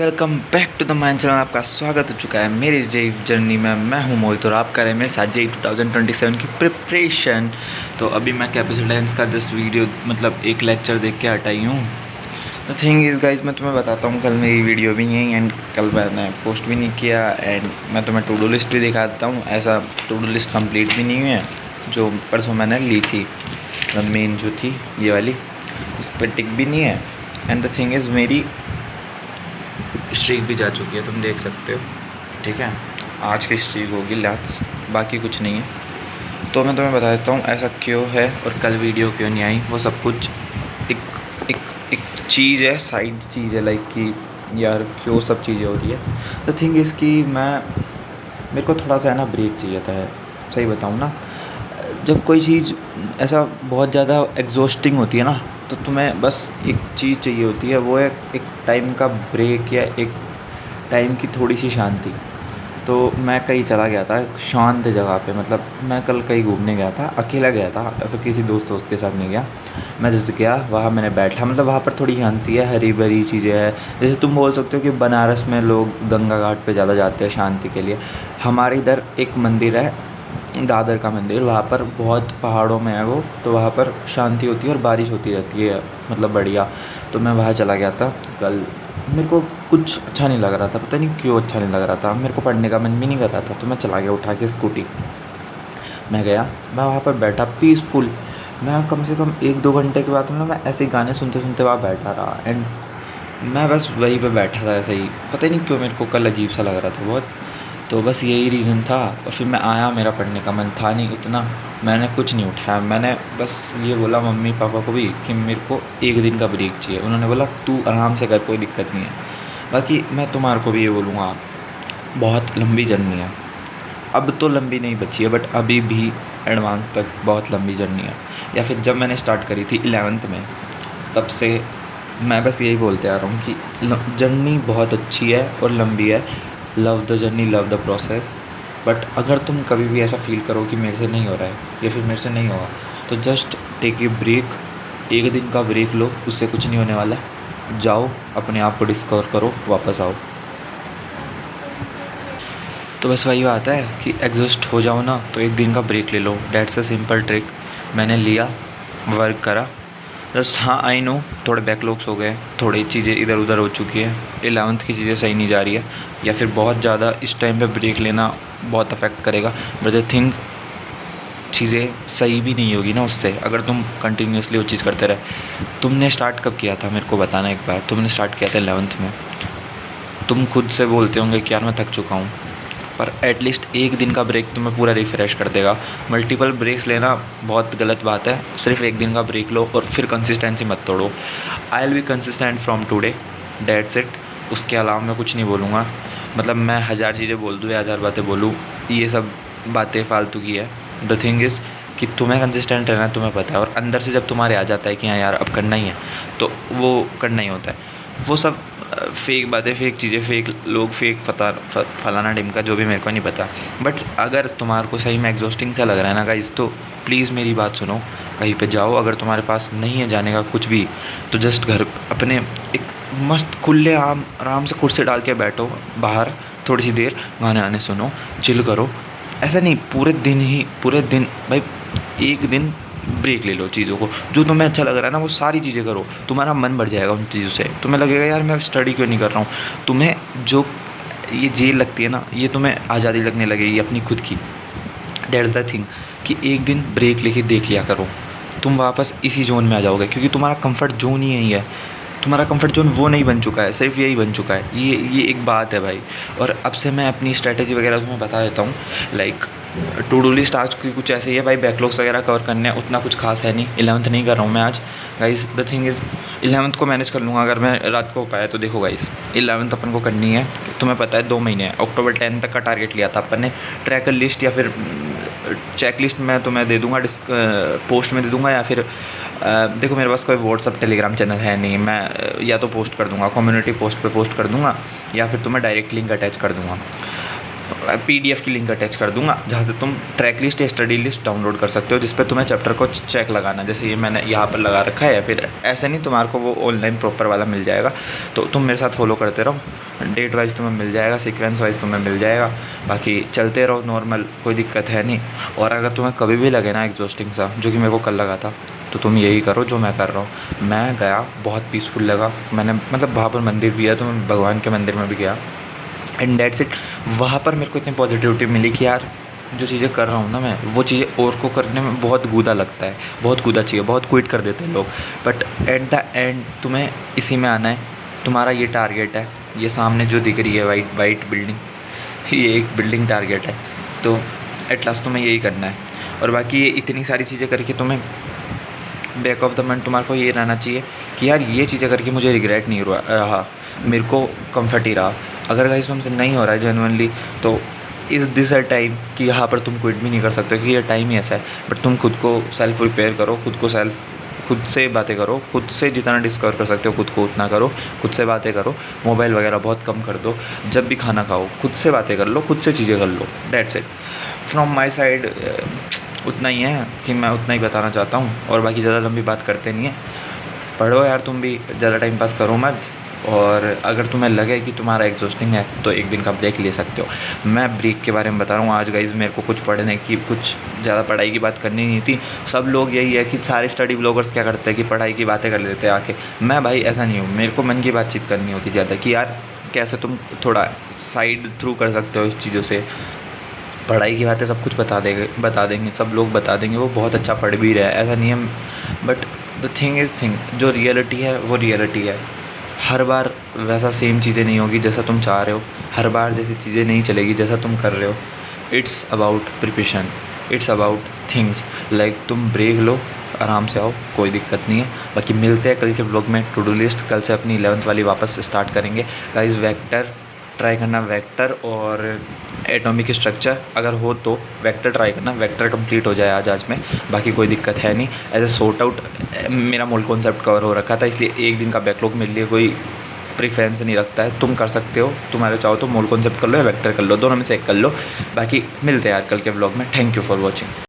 Welcome back to the mine channel. आपका स्वागत हो चुका है मेरी जेई जर्नी में। मैं हूं मोहित और आप कर रहे हैं मेरे साथ जेई 2027 की प्रिपरेशन। तो अभी मैं कैपेसिटेंस का जस्ट वीडियो मतलब एक लेक्चर देख के हटाई हूँ। द थिंग इज़ गाइज, मैं तुम्हें बताता हूँ, कल मेरी वीडियो भी नहीं एंड कल मैंने पोस्ट भी नहीं किया एंड मैं तुम्हें टू डू लिस्ट भी दिखा देता हूँ। ऐसा टू डू लिस्ट कंप्लीट भी नहीं है जो परसों मैंने ली थी, मेन जो थी ये वाली, उस पर टिक भी नहीं है। एंड द थिंग इज़ मेरी स्ट्रीक भी जा चुकी है, तुम देख सकते हो। ठीक है, आज की स्ट्रीक होगी लास्ट, बाकी कुछ नहीं है। तो मैं तुम्हें बता देता हूँ ऐसा क्यों है और कल वीडियो क्यों नहीं आई। वो सब कुछ एक एक एक चीज़ है, साइड चीज़ है, लाइक कि यार क्यों सब चीज़ें हो रही है। द थिंग इज़ कि मेरे को थोड़ा सा है ना ब्रेक चाहिए था। सही बताऊँ ना, जब कोई चीज़ ऐसा बहुत ज़्यादा एग्जॉस्टिंग होती है ना, तो तुम्हें बस एक चीज़ चाहिए होती है, वो है एक टाइम का ब्रेक या एक टाइम की थोड़ी सी शांति। तो मैं कहीं चला गया था शांत जगह पे, मतलब मैं कल कहीं घूमने गया था, अकेला गया था, ऐसा किसी दोस्त के साथ नहीं गया। मैं जस्ट गया वहाँ, मैंने बैठा, मतलब वहाँ पर थोड़ी शांति है, हरी भरी चीज़ें हैं। जैसे तुम बोल सकते हो कि बनारस में लोग गंगा घाट पे ज़्यादा जाते हैं शांति के लिए। हमारे इधर एक मंदिर है, दादर का मंदिर, वहाँ पर बहुत पहाड़ों में है वो, तो वहाँ पर शांति होती है और बारिश होती रहती है, मतलब बढ़िया। तो मैं वहाँ चला गया था कल। मेरे को कुछ अच्छा नहीं लग रहा था, पता नहीं क्यों अच्छा नहीं लग रहा था, मेरे को पढ़ने का मन भी नहीं कर रहा था। तो मैं चला गया उठा के स्कूटी, मैं गया, मैं वहाँ पर बैठा पीसफुल। मैं कम से कम 1-2 घंटे के बाद मैं ऐसे ही गाने सुनते सुनते वहाँ बैठा रहा एंड मैं बस वहीं पे बैठा था ऐसे ही। पता नहीं क्यों मेरे को कल अजीब सा लग रहा था बहुत। तो बस यही रीज़न था। और फिर मैं आया, मेरा पढ़ने का मन था नहीं उतना, मैंने कुछ नहीं उठाया। मैंने बस ये बोला मम्मी पापा को भी कि मेरे को 1 दिन का ब्रेक चाहिए। उन्होंने बोला तू आराम से कर, कोई दिक्कत नहीं है। बाकी मैं तुम्हारे को भी ये बोलूँगा, बहुत लंबी जर्नी है, अब तो लंबी नहीं बची है बट अभी भी एडवांस तक बहुत लंबी जर्नी है। या फिर जब मैंने स्टार्ट करी थी 11th में, तब से मैं बस यही बोलते आ रहा हूँ कि जर्नी बहुत अच्छी है और लंबी है। Love the journey, love the process. But अगर तुम कभी भी ऐसा फील करो कि मेरे से नहीं हो रहा है या फिर मेरे से नहीं होगा, तो जस्ट टेक ए ब्रेक, 1 दिन का ब्रेक लो, उससे कुछ नहीं होने वाला। जाओ अपने आप को डिस्कवर करो, वापस आओ। तो बस वही बात है कि एग्जॉस्ट हो जाओ ना, तो 1 दिन का ब्रेक ले लो। That's a simple trick. मैंने लिया, वर्क करा, बस। हाँ आई नो, थोड़े बैकलॉग्स हो गए, थोड़ी चीज़ें इधर उधर हो चुकी है, 11th की चीज़ें सही नहीं जा रही है, या फिर बहुत ज़्यादा इस टाइम पे ब्रेक लेना बहुत अफेक्ट करेगा। बट आई थिंक चीज़ें सही भी नहीं होगी ना उससे, अगर तुम कंटिन्यूसली वो चीज़ करते रहे। तुमने स्टार्ट कब किया था, मेरे को बताना एक बार। तुमने स्टार्ट किया था 11th में। तुम खुद से बोलते होंगे कि यार मैं थक चुका हूँ, पर एटलीस्ट 1 दिन का ब्रेक तुम्हें पूरा रिफ़्रेश कर देगा। मल्टीपल ब्रेक्स लेना बहुत गलत बात है, सिर्फ 1 दिन का ब्रेक लो और फिर कंसिस्टेंसी मत तोड़ो। I will be consistent from today, that's it. उसके अलावा मैं कुछ नहीं बोलूँगा। मतलब मैं 1000 चीज़ें बोल दूँ या 1000 बातें बोलूँ, ये सब बातें फालतू की है। द थिंग इज़ कि तुम्हें कंसिस्टेंट रहना है, तुम्हें पता है, और अंदर से जब तुम्हारे आ जाता है कि हाँ यार अब करना ही है, तो वो करना ही होता है। वो सब फेक बातें, फेक चीज़ें, फेक लोग, फेक फलाना ढिमका, जो भी मेरे को नहीं पता। बट अगर तुम्हारे को सही में एग्जॉस्टिंग सा लग रहा है ना गाइस, तो प्लीज़ मेरी बात सुनो, कहीं पे जाओ। अगर तुम्हारे पास नहीं है जाने का कुछ भी, तो जस्ट घर अपने एक मस्त खुले आराम से कुर्सी डाल के बैठो बाहर, थोड़ी सी देर गाने आने सुनो, चिल करो। ऐसा नहीं पूरे दिन भाई, 1 दिन ब्रेक ले लो चीज़ों को। जो तुम्हें अच्छा लग रहा है ना, वो सारी चीज़ें करो, तुम्हारा मन बढ़ जाएगा उन चीज़ों से। तुम्हें लगेगा यार मैं स्टडी क्यों नहीं कर रहा हूँ। तुम्हें जो ये जेल लगती है ना, ये तुम्हें आज़ादी लगने लगेगी अपनी खुद की। दैट्स द थिंग कि 1 दिन ब्रेक लेके देख लिया करो, तुम वापस इसी जोन में आ जाओगे, क्योंकि तुम्हारा कंफर्ट जोन ही यही है। तुम्हारा कंफर्ट जोन वो नहीं बन चुका है, सिर्फ यही बन चुका है। ये एक बात है भाई। और अब से मैं अपनी स्ट्रैटेजी वगैरह तुम्हें बता देता हूँ। लाइक टू डू लिस्ट आज की कुछ ऐसी है भाई, बैकलॉग्स वगैरह कवर करने हैं, उतना कुछ खास है नहीं। 11th नहीं कर रहा हूँ मैं आज guys. The thing is 11th को मैनेज कर लूँगा अगर मैं रात को हो पाया तो। देखो गाइस, 11th अपन को करनी है, तुम्हें पता है 2 महीने हैं। अक्टूबर 10 तक का टारगेट लिया था अपन ने। ट्रैकर लिस्ट या फिर चेक लिस्ट मैं तुम्हें दे दूँगा, पोस्ट में दे दूँगा, या फिर देखो मेरे पास कोई व्हाट्सअप टेलीग्राम चैनल है नहीं, मैं या तो पोस्ट कर दूँगा, कम्युनिटी पोस्ट पे पोस्ट कर दूँगा, या फिर तुम्हें डायरेक्ट लिंक अटैच कर दूँगा। PDF की लिंक अटैच कर दूंगा, जहाँ से तुम ट्रैक लिस्ट या स्टडी लिस्ट डाउनलोड कर सकते हो, जिस पे तुम्हें चैप्टर को चेक लगाना, जैसे ये मैंने यहाँ पर लगा रखा है। या फिर ऐसे नहीं, तुम्हारे को वो ऑनलाइन प्रॉपर वाला मिल जाएगा, तो तुम मेरे साथ फॉलो करते रहो। डेट वाइज तुम्हें मिल जाएगा, सीक्वेंस वाइज तुम्हें मिल जाएगा, बाकी चलते रहो नॉर्मल, कोई दिक्कत है नहीं। और अगर तुम्हें कभी भी लगे ना एग्जॉस्टिंग सा, जो कि मेरे को कल लगा था, तो तुम यही करो जो मैं कर रहा हूँ। मैं गया, बहुत पीसफुल लगा, मैंने मतलब वहाँ पर मंदिर भी है, तो मैं भगवान के मंदिर में भी गया, एंड डेट्स इट। वहाँ पर मेरे को इतनी पॉजिटिविटी मिली कि यार जो चीज़ें कर रहा हूँ ना मैं, वो चीज़ें और को करने में बहुत गूदा लगता है, बहुत गूदा चाहिए, बहुत क्विट कर देते हैं लोग। बट एट द एंड तुम्हें इसी में आना है। तुम्हारा ये टारगेट है, ये सामने जो दिख रही है वाइट वाइट बिल्डिंग, ये एक बिल्डिंग टारगेट है, तो एट लास्ट तुम्हें यही करना है। और बाकी ये इतनी सारी चीज़ें करके तुम्हें बैक ऑफ द माइंड तुम्हारे को ये रहना चाहिए कि यार ये चीज़ें करके मुझे रिग्रेट नहीं रहा, मेरे को कंफर्ट ही रहा। अगर गाइस तुमसे नहीं हो रहा है जेन्युइनली, तो इस दिस अ टाइम कि यहाँ पर तुम क्विट भी नहीं कर सकते, कि ये टाइम ही ऐसा है। बट तुम खुद को सेल्फ रिपेयर करो, खुद से बातें करो, खुद से जितना डिस्कवर कर सकते हो खुद को उतना करो, खुद से बातें करो, मोबाइल वगैरह बहुत कम कर दो, जब भी खाना खाओ खुद से बातें कर लो, खुद से चीज़ें कर लो। That's it from my side. उतना ही है कि मैं उतना ही बताना चाहता हूँ, और बाकी ज़्यादा लंबी बात करते नहीं है। पढ़ो यार, तुम भी ज़्यादा टाइम पास करो मत। और अगर तुम्हें लगे कि तुम्हारा एग्जॉस्टिंग है, तो एक दिन का ब्रेक ले सकते हो। मैं ब्रेक के बारे में बता रहा हूँ आज गाइज़, मेरे को कुछ पढ़ने की, कुछ ज़्यादा पढ़ाई की बात करनी नहीं थी। सब लोग यही है कि सारे स्टडी ब्लॉगर्स क्या करते हैं कि पढ़ाई की बातें कर लेते हैं आके। मैं भाई ऐसा नहीं हूँ, मेरे को मन की बातचीत करनी होती ज़्यादा, कि यार कैसे तुम थोड़ा साइड थ्रू कर सकते हो इस चीज़ों से। पढ़ाई की बातें सब कुछ बता देंगे, सब लोग बता देंगे, वो बहुत अच्छा पढ़ भी रहा है, ऐसा नहीं है। बट द थिंग इज़ जो रियलिटी है वो रियलिटी है। हर बार वैसा सेम चीज़ें नहीं होगी जैसा तुम चाह रहे हो, हर बार जैसी चीज़ें नहीं चलेगी जैसा तुम कर रहे हो। It's about preparation, it's about things like तुम ब्रेक लो, आराम से आओ, कोई दिक्कत नहीं है। बाकी मिलते हैं कल के ब्लॉग में। टू डू लिस्ट कल से अपनी 11th वाली वापस स्टार्ट करेंगे गाइस। वेक्टर ट्राई करना, वेक्टर और एटॉमिक स्ट्रक्चर, अगर हो तो वेक्टर ट्राई करना, वेक्टर कंप्लीट हो जाए आज में, बाकी कोई दिक्कत है नहीं। एज ए सॉर्ट आउट मेरा मोल कॉन्सेप्ट कवर हो रखा था, इसलिए एक दिन का बैकलॉग मेरे लिए कोई प्रेफरेंस नहीं रखता है। तुम कर सकते हो, तुम्हारे चाहो तो मोल कॉन्सेप्ट कर लो या वेक्टर कर लो, दोनों में से एक कर लो। बाकी मिलते हैं यार कल के ब्लॉग में। Thank you for watching.